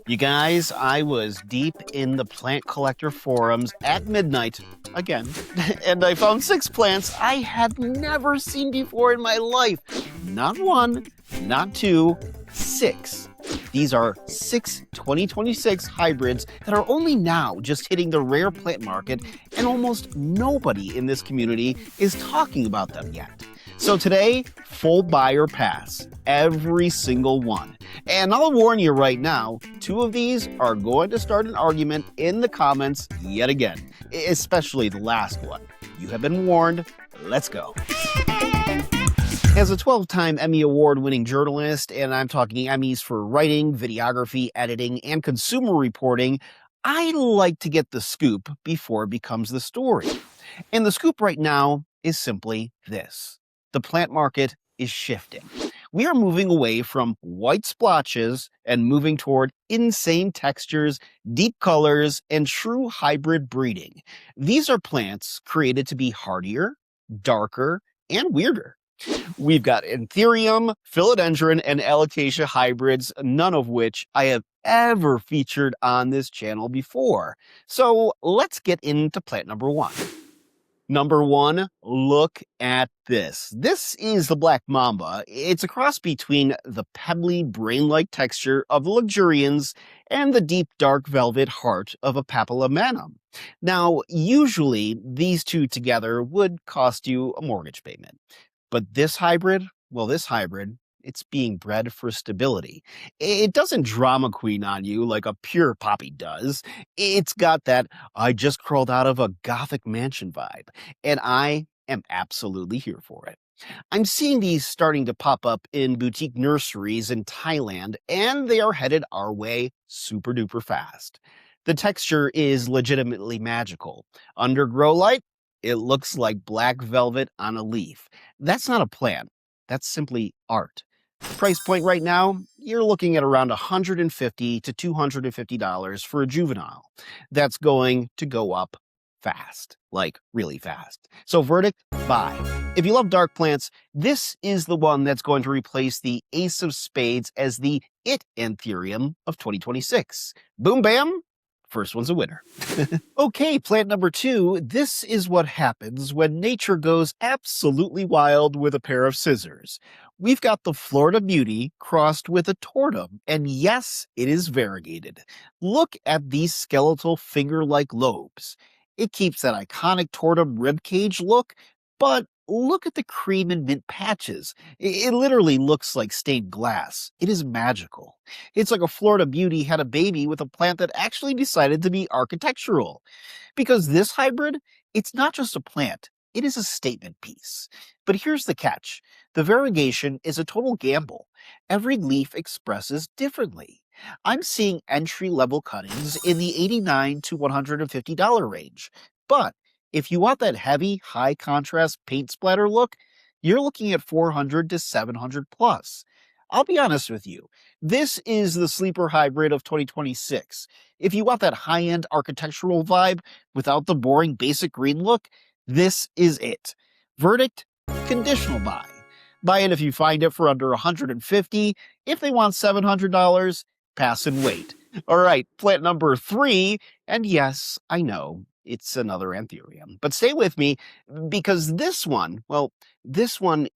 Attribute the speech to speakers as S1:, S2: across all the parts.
S1: You guys, I was deep in the plant collector forums at midnight again, and I found 6 plants I had never seen before in my life. Not 1, not 2, 6. These are 6 2026 hybrids that are only now just hitting the rare plant market, and almost nobody in this community is talking about them yet. So today, full buy or pass, every single one. And I'll warn you right now, 2 of these are going to start an argument in the comments yet again, especially the last one. You have been warned. Let's go. As a 12-time Emmy Award-winning journalist, and I'm talking Emmys for writing, videography, editing, and consumer reporting, I like to get the scoop before it becomes the story. And the scoop right now is simply this. The plant market is shifting. We are moving away from white splotches and moving toward insane textures, deep colors, and true hybrid breeding. These are plants created to be hardier, darker, and weirder. We've got Anthurium, Philodendron, and Alocasia hybrids, none of which I have ever featured on this channel before. So let's get into plant number 1. Number 1, look at this. This is the Black Mamba. It's a cross between the pebbly, brain-like texture of the Luxurians and the deep, dark velvet heart of a Papillilaminum. Now, usually, these two together would cost you a mortgage payment. But this hybrid, it's being bred for stability. It doesn't drama queen on you like a pure poppy does. It's got that I just crawled out of a gothic mansion vibe, and I am absolutely here for it. I'm seeing these starting to pop up in boutique nurseries in Thailand, and they are headed our way super duper fast. The texture is legitimately magical. Under grow light, it looks like black velvet on a leaf. That's not a plant. That's simply art. Price point right now, you're looking at around $150 to $250 for a juvenile. That's going to go up fast, like really fast. So verdict, buy. If you love dark plants, this is the one that's going to replace the ace of spades as the it Anthurium of 2026. Boom bam. First one's a winner. Okay, plant number 2. This is what happens when nature goes absolutely wild with a pair of scissors. We've got the Florida Beauty crossed with a Tortum, and yes, it is variegated. Look at these skeletal finger-like lobes. It keeps that iconic Tortum ribcage look, but look at the cream and mint patches. It literally looks like stained glass. It is magical. It's like a Florida Beauty had a baby with a plant that actually decided to be architectural. Because this hybrid, it's not just a plant, it is a statement piece. But here's the catch. The variegation is a total gamble. Every leaf expresses differently. I'm seeing entry-level cuttings in the $89 to $150 range. But if you want that heavy, high-contrast paint splatter look, you're looking at $400 to $700 plus. I'll be honest with you, this is the sleeper hybrid of 2026. If you want that high-end architectural vibe without the boring basic green look, this is it. Verdict, conditional buy. Buy it if you find it for under $150. If they want $700, pass and wait. All right, plant number 3, and yes, I know, it's another Anthurium. But stay with me, because this one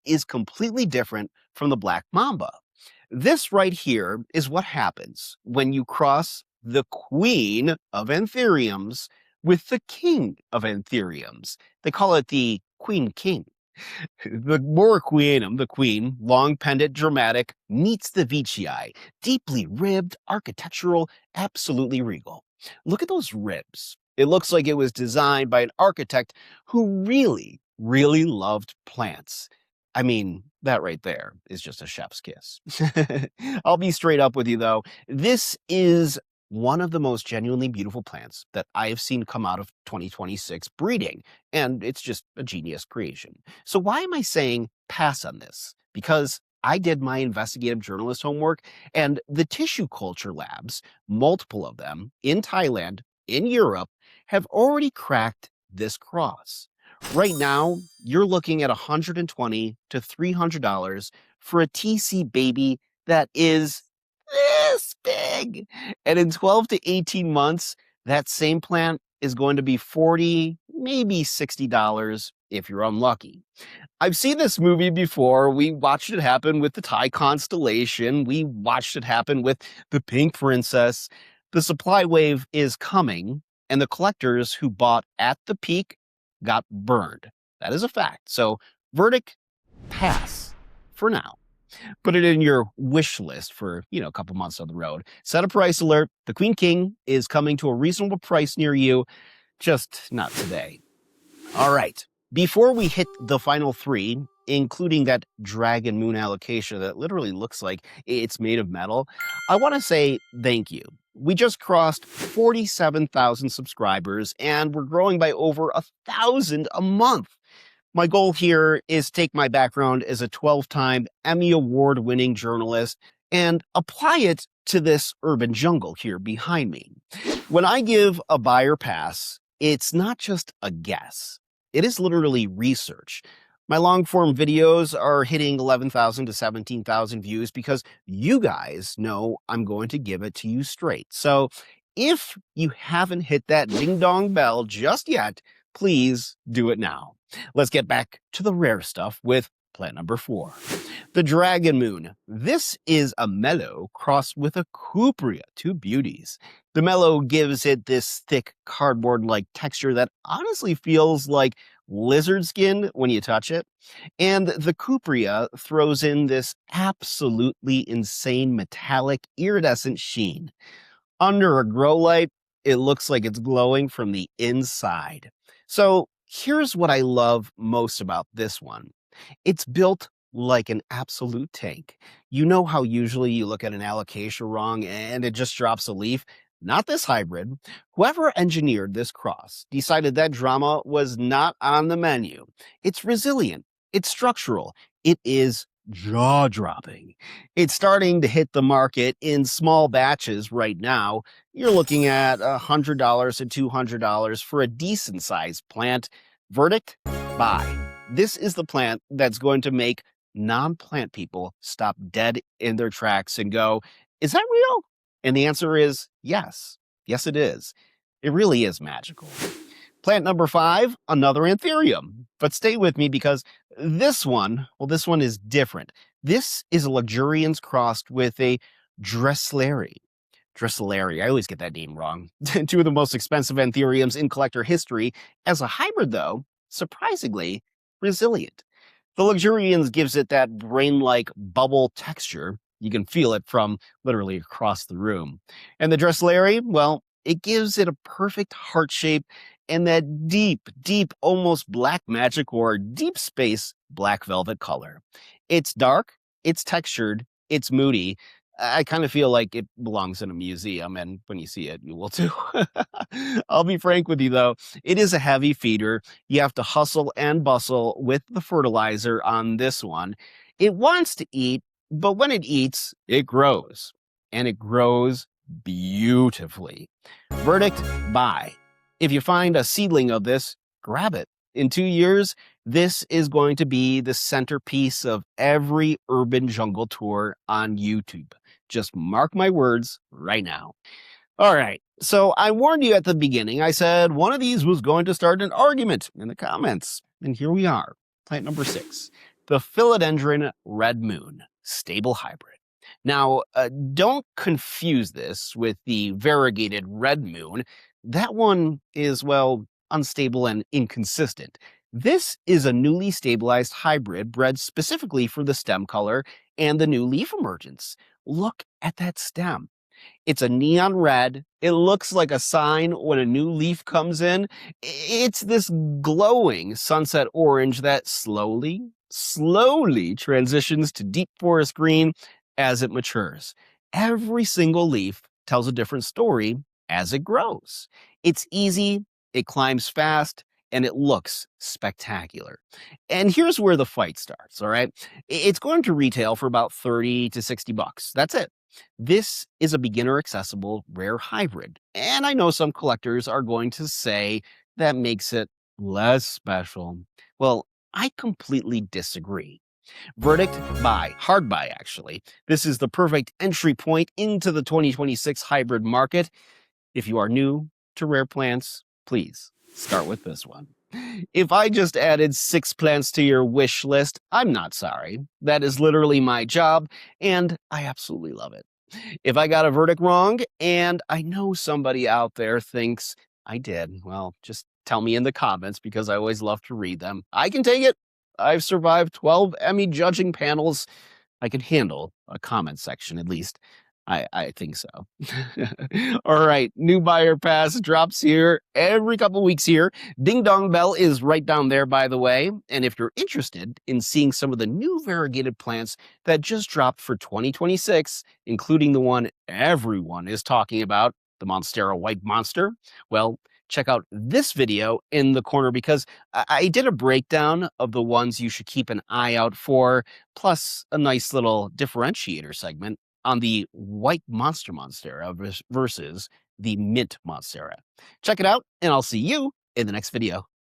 S1: is completely different from the Black Mamba. This right here is what happens when you cross the queen of Anthuriums with the king of Anthuriums. They call it the queen king. The Warocqueanum, the queen, long pendant, dramatic, meets the Veitchii, deeply ribbed, architectural, absolutely regal. Look at those ribs. It looks like it was designed by an architect who really, really loved plants. I mean, that right there is just a chef's kiss. I'll be straight up with you, though. This is one of the most genuinely beautiful plants that I have seen come out of 2026 breeding, and it's just a genius creation. So why am I saying pass on this? Because I did my investigative journalist homework, and the tissue culture labs, multiple of them, in Thailand, in Europe, have already cracked this cross. Right now, you're looking at $120 to $300 for a TC baby that is this big. And in 12 to 18 months, that same plant is going to be $40, maybe $60 if you're unlucky. I've seen this movie before. We watched it happen with the Thai constellation. We watched it happen with the Pink Princess. The supply wave is coming, and the collectors who bought at the peak got burned. That is a fact. So, verdict, pass for now. Put it in your wish list for, a couple months down the road. Set a price alert. The Queen King is coming to a reasonable price near you, just not today. All right. Before we hit the final three, including that Dragon Moon Alocasia that literally looks like it's made of metal, I want to say thank you. We just crossed 47,000 subscribers, and we're growing by over 1,000 a month. My goal here is to take my background as a 12-time Emmy Award-winning journalist and apply it to this urban jungle here behind me. When I give a buyer pass, it's not just a guess. It is literally research. My long-form videos are hitting 11,000 to 17,000 views because you guys know I'm going to give it to you straight. So if you haven't hit that ding-dong bell just yet, please do it now. Let's get back to the rare stuff with plant number 4. The Dragon Moon. This is a Melo crossed with a Cuprea, two beauties. The Melo gives it this thick cardboard-like texture that honestly feels like lizard skin when you touch it. And the Cuprea throws in this absolutely insane metallic iridescent sheen. Under a grow light, it looks like it's glowing from the inside. So here's what I love most about this one. It's built like an absolute tank. You know how usually you look at an alocasia wrong and it just drops a leaf? Not this hybrid. Whoever engineered this cross decided that drama was not on the menu. It's resilient. It's structural. It is jaw-dropping. It's starting to hit the market in small batches right now. You're looking at $100 to $200 for a decent-sized plant. Verdict? Buy. This is the plant that's going to make non-plant people stop dead in their tracks and go, is that real? And the answer is yes. Yes, it is. It really is magical. Plant number 5, another Anthurium. But stay with me because this one is different. This is a Luxurians crossed with a Dressleri. I always get that name wrong. Two of the most expensive Anthuriums in collector history. As a hybrid, though, surprisingly resilient. The Luxurians gives it that brain-like bubble texture. You can feel it from literally across the room. And the Dressleri, well, it gives it a perfect heart shape and that deep, almost black magic or deep space black velvet color. It's dark, it's textured, it's moody. I kind of feel like it belongs in a museum, and when you see it, you will too. I'll be frank with you, though. It is a heavy feeder. You have to hustle and bustle with the fertilizer on this one. It wants to eat, but when it eats, it grows. And it grows beautifully. Verdict, buy. If you find a seedling of this, grab it. In 2 years, this is going to be the centerpiece of every urban jungle tour on YouTube. Just mark my words right now. All right, so I warned you at the beginning. I said one of these was going to start an argument in the comments. And here we are. Plant number 6, the Philodendron Red Moon, stable hybrid. Now, don't confuse this with the variegated Red Moon. That one is, well, unstable and inconsistent. This is a newly stabilized hybrid bred specifically for the stem color and the new leaf emergence. Look at that stem. It's a neon red. It looks like a sign when a new leaf comes in. It's this glowing sunset orange that slowly transitions to deep forest green as it matures. Every single leaf tells a different story as it grows. It's easy, it climbs fast, and it looks spectacular. And here's where the fight starts, all right? It's going to retail for about 30 to 60 bucks. That's it. This is a beginner-accessible rare hybrid. And I know some collectors are going to say that makes it less special. Well, I completely disagree. Verdict, buy. Hard buy, actually. This is the perfect entry point into the 2026 hybrid market. If you are new to rare plants, please start with this one. If I just added 6 plants to your wish list, I'm not sorry. That is literally my job, and I absolutely love it. If I got a verdict wrong, and I know somebody out there thinks I did, well, just tell me in the comments because I always love to read them. I can take it. I've survived 12 Emmy judging panels. I can handle a comment section, at least. I think so. All right, new buyer pass drops here every couple weeks here. Ding Dong Bell is right down there, by the way. And if you're interested in seeing some of the new variegated plants that just dropped for 2026, including the one everyone is talking about, the Monstera White Monster, well, check out this video in the corner because I did a breakdown of the ones you should keep an eye out for, plus a nice little differentiator segment on the white Monstera versus the mint Monstera. Check it out, and I'll see you in the next video.